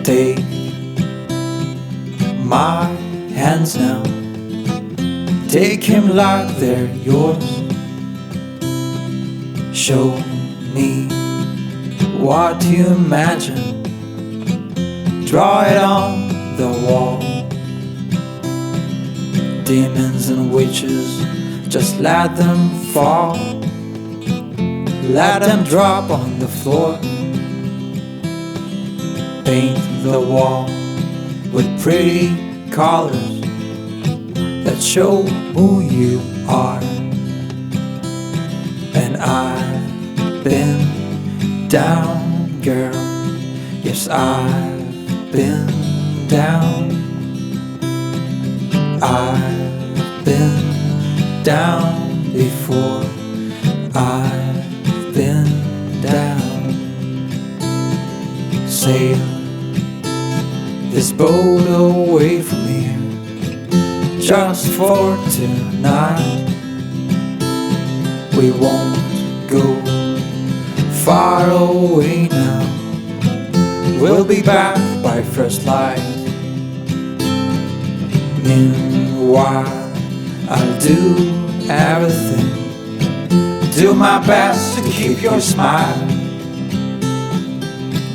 Take my hands now, take him like they're yours. Show me what you imagine, draw it on the wall. Demons and witches, just let them fall. Let them drop on the floor. Paint the wall with pretty colors that show who you are. And I've been down, girl. Yes, I've been down. I've been down before. I've been down. Sail this boat away from here, just for tonight. We won't go far away now. We'll be back by first light. Meanwhile, I'll do everything, do my best to keep your smile.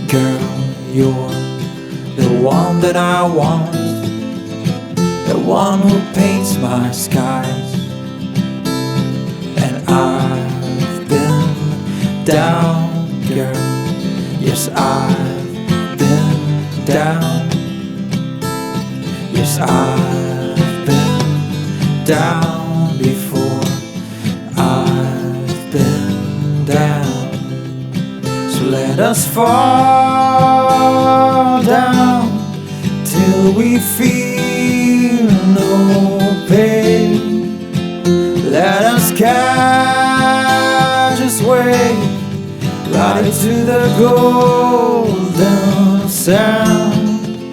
Girl, you're the one that I want, the one who paints my skies. And I've been down, girl. Yes, I've been down. Yes, I've been down before. I've been down. So let us fall down till we feel no pain. Let us catch this wave right to the golden sound,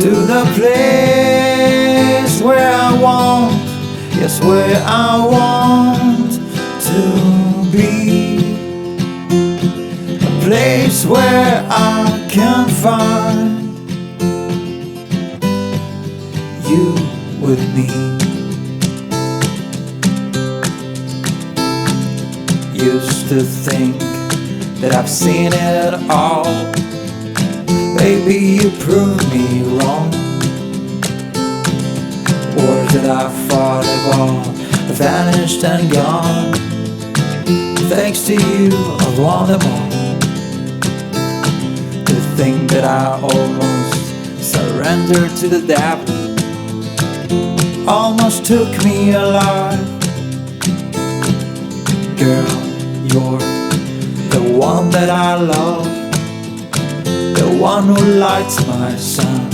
to the place where I want, yes, where I want to be. A place where I can find you with me. Used to think that I've seen it all. Baby, you proved me wrong. Or that I thought of all vanished and gone. Thanks to you, I've won them all. To think that I almost surrendered to the devil almost took me alive. Girl, you're the one that I love, the one who lights my sun.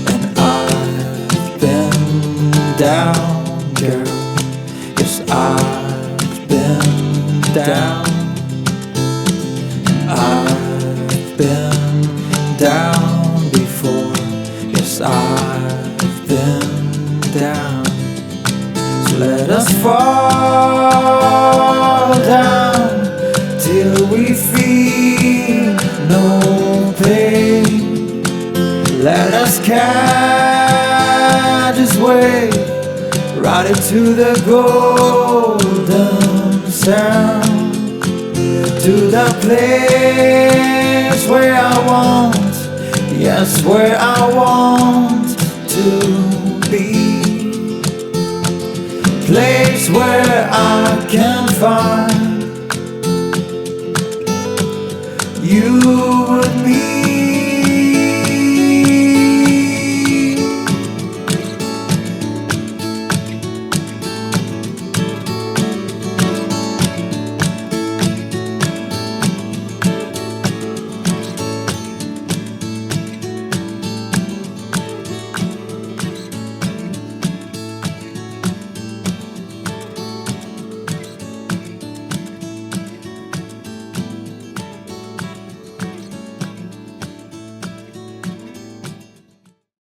And I've been down, girl. Yes, I've been down. I've been down before. Yes, I've been down. So let us fall down till we feel no pain. Let us catch this wave, ride it to the golden sound, to the place where I want, yes, where I want to be. Place where I can find you